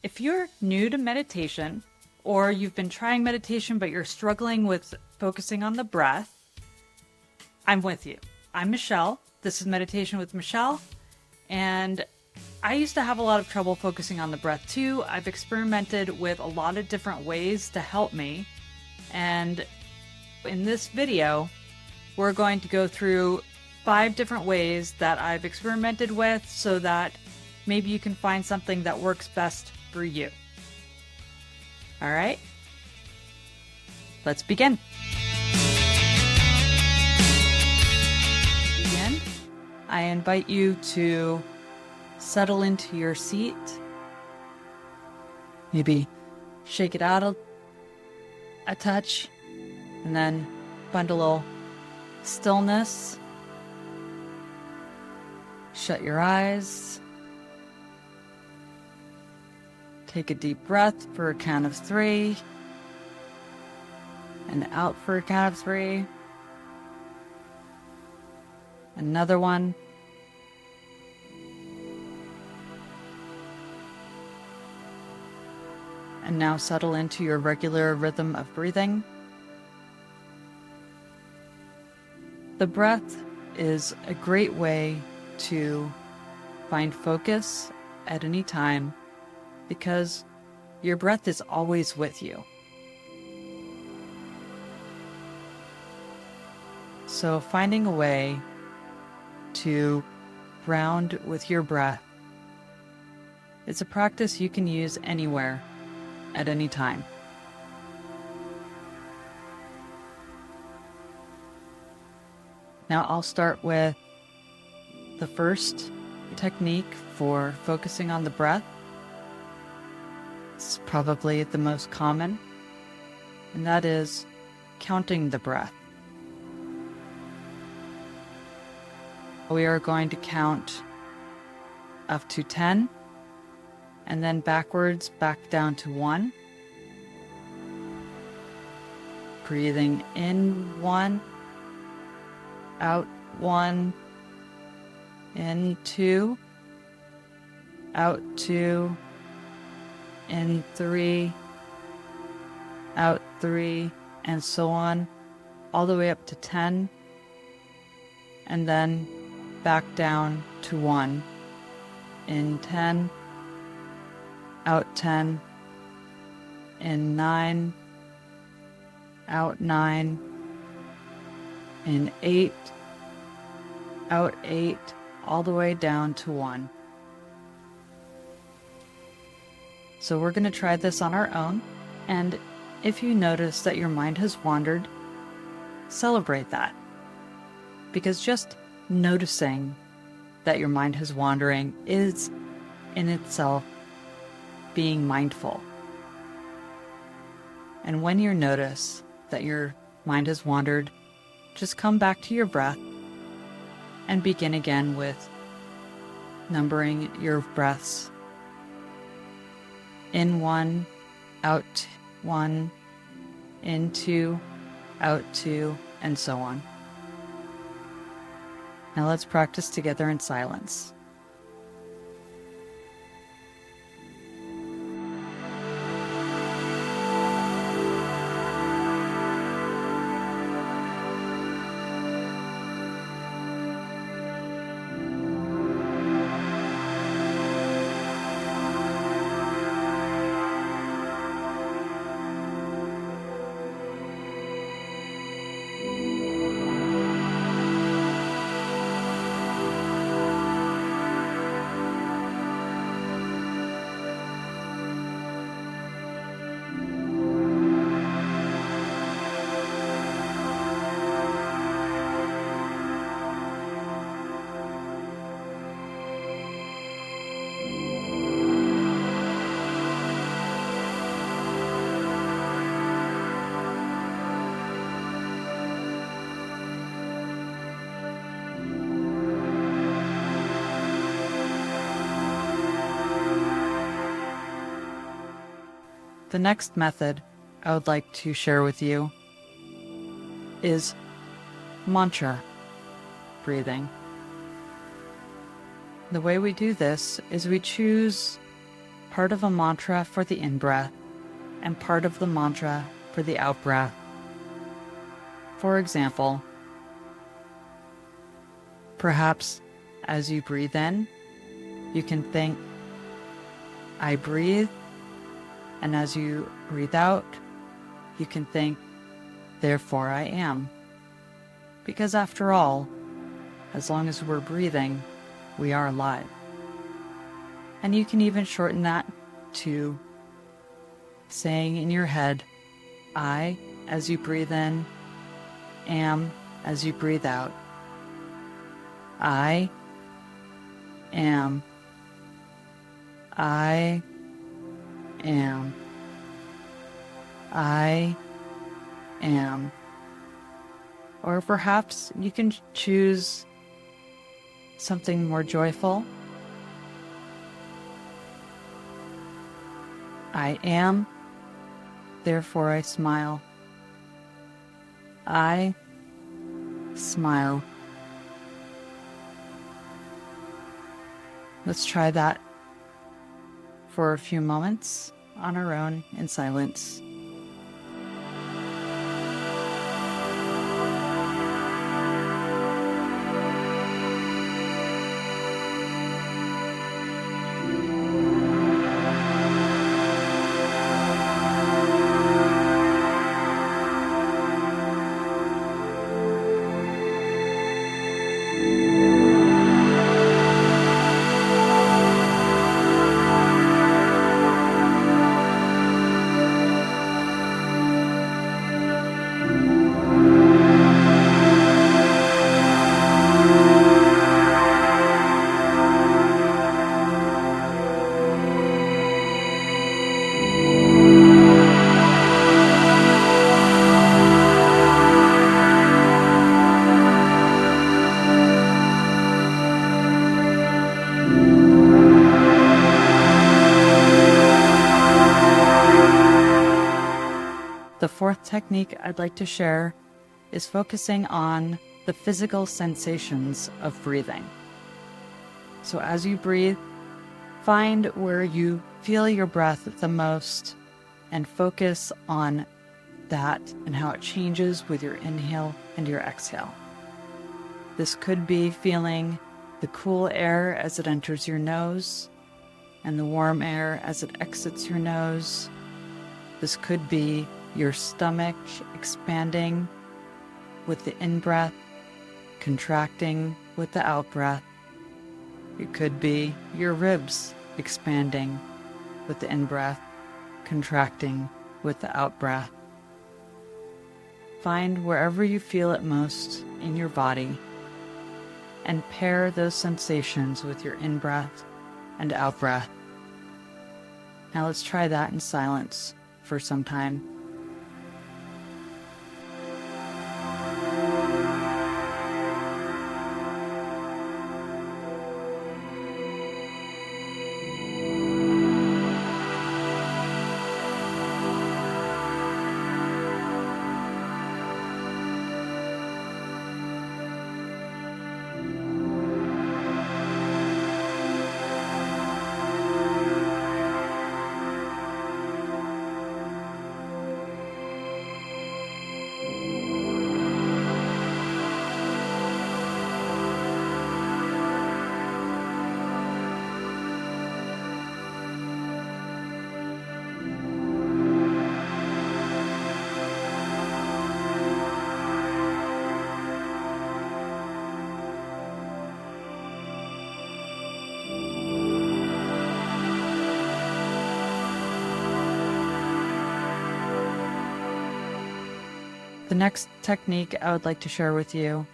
If you're new to meditation, or you've been trying meditation but you're struggling with focusing on the breath, I'm with you. I'm Michelle. This is Meditation with Michelle. And I used to have a lot of trouble focusing on the breath too. I've experimented with a lot of different ways to help me. And in this video, we're going to go through 5 different ways that I've experimented with so that maybe you can find something that works best for you. All right, let's begin. I invite you to settle into your seat. Maybe shake it out a touch, and then find a little stillness. Shut your eyes. Take a deep breath for a count of 3. And out for a count of 3. Another one. And now settle into your regular rhythm of breathing. The breath is a great way to find focus at any time because your breath is always with you. So finding a way to ground with your breath is a practice you can use anywhere at any time. Now I'll start with the first technique for focusing on the breath. It's probably the most common, and that is counting the breath. We are going to count up to 10 and then backwards back down to 1. Breathing in 1, out 1, in 2, out 2, in 3, out 3, and so on, all the way up to 10, and then back down to 1, in 10, out 10, in 9, out 9, in 8, out 8, all the way down to 1. So we're going to try this on our own, and if you notice that your mind has wandered, celebrate that. Because just noticing that your mind is wandering is in itself being mindful. And when you notice that your mind has wandered, just come back to your breath and begin again with numbering your breaths. In 1, out 1, in 2, out 2, and so on. Now let's practice together in silence. The next method I would like to share with you is mantra breathing. The way we do this is we choose part of a mantra for the in-breath and part of the mantra for the out-breath. For example, perhaps as you breathe in, you can think, I breathe, and as you breathe out, you can think, therefore I am. Because after all, as long as we're breathing, we are alive. And you can even shorten that to saying in your head, I, as you breathe in, am, as you breathe out. I am. I am. I am. Or perhaps you can choose something more joyful. I am, therefore I smile. I smile. Let's try that for a few moments on our own in silence. The fourth technique I'd like to share is focusing on the physical sensations of breathing. So as you breathe, find where you feel your breath the most and focus on that and how it changes with your inhale and your exhale. This could be feeling the cool air as it enters your nose and the warm air as it exits your nose. This could be your stomach expanding with the in-breath, contracting with the out-breath. It could be your ribs expanding with the in-breath, contracting with the out-breath. Find wherever you feel it most in your body and pair those sensations with your in-breath and out-breath. Now let's try that in silence for some time. The next technique I would like to share with you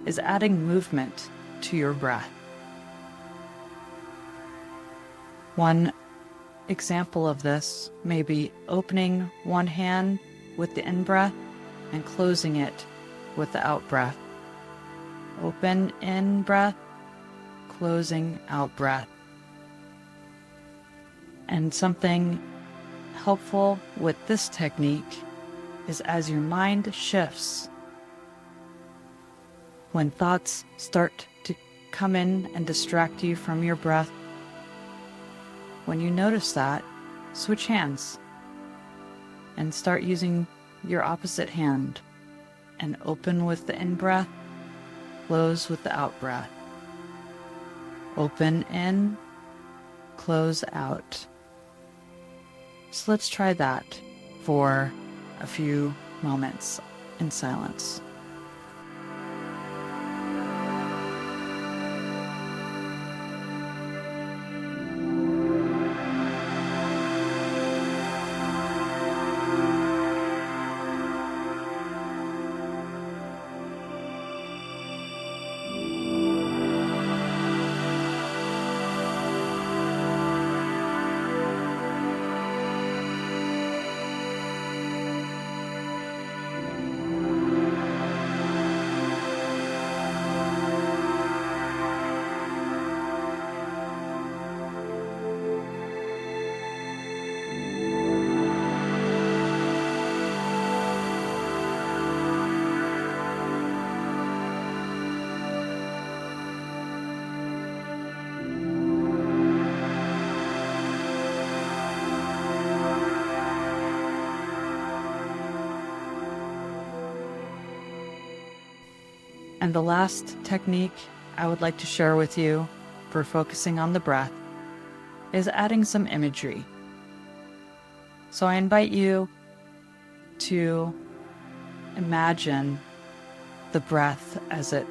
is adding movement to your breath. One example of this may be opening one hand with the in-breath and closing it with the out-breath. Open in-breath, closing out-breath. And something helpful with this technique is as your mind shifts, when thoughts start to come in and distract you from your breath, when you notice that, switch hands and start using your opposite hand and open with the in-breath, close with the out-breath. Open in, close out. So let's try that for a few moments in silence. And the last technique I would like to share with you for focusing on the breath is adding some imagery. So I invite you to imagine the breath as it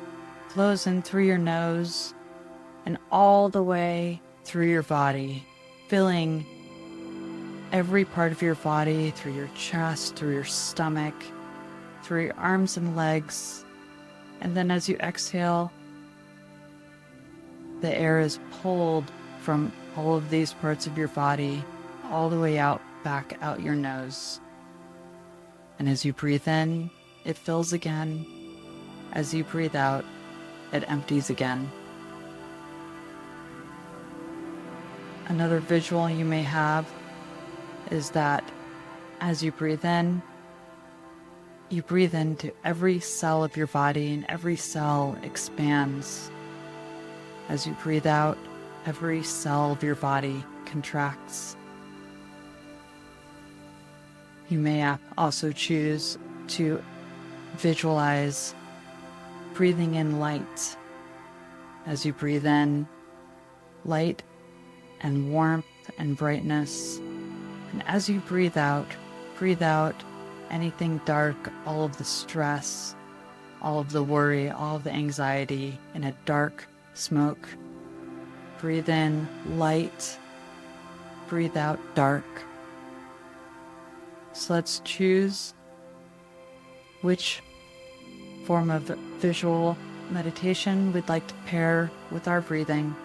flows in through your nose and all the way through your body, filling every part of your body, through your chest, through your stomach, through your arms and legs. And then as you exhale, the air is pulled from all of these parts of your body all the way out, back out your nose. And as you breathe in, it fills again. As you breathe out, it empties again. Another visual you may have is that as you breathe in, you breathe into every cell of your body and every cell expands. As you breathe out, every cell of your body contracts. You may also choose to visualize breathing in light. As you breathe in, light and warmth and brightness. And as you breathe out anything dark, all of the stress, all of the worry, all of the anxiety in a dark smoke. Breathe in light, breathe out dark. So let's choose which form of visual meditation we'd like to pair with our breathing.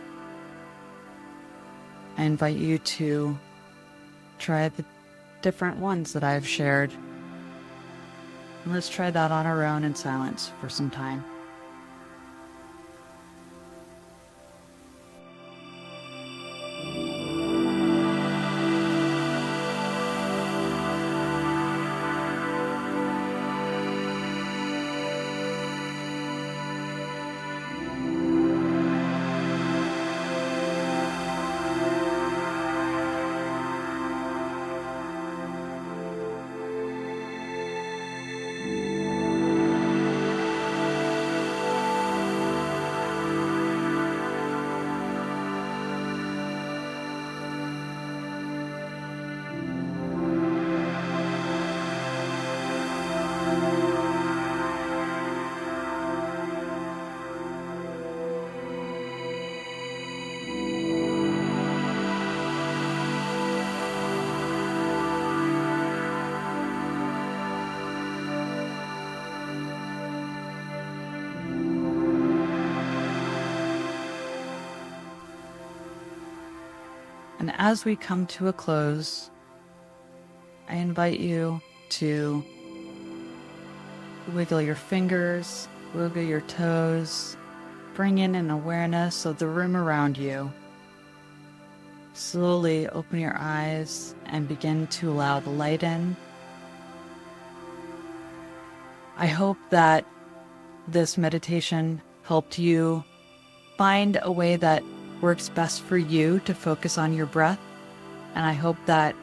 I invite you to try the different ones that I've shared. And let's try that on our own in silence for some time. And as we come to a close, I invite you to wiggle your fingers, wiggle your toes, bring in an awareness of the room around you. Slowly open your eyes and begin to allow the light in. I hope that this meditation helped you find a way that works best for you to focus on your breath. And I hope that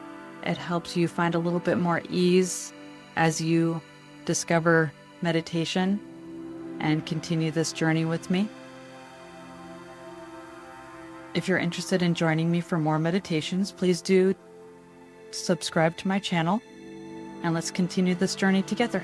it helps you find a little bit more ease as you discover meditation and continue this journey with me. If you're interested in joining me for more meditations, please do subscribe to my channel and let's continue this journey together.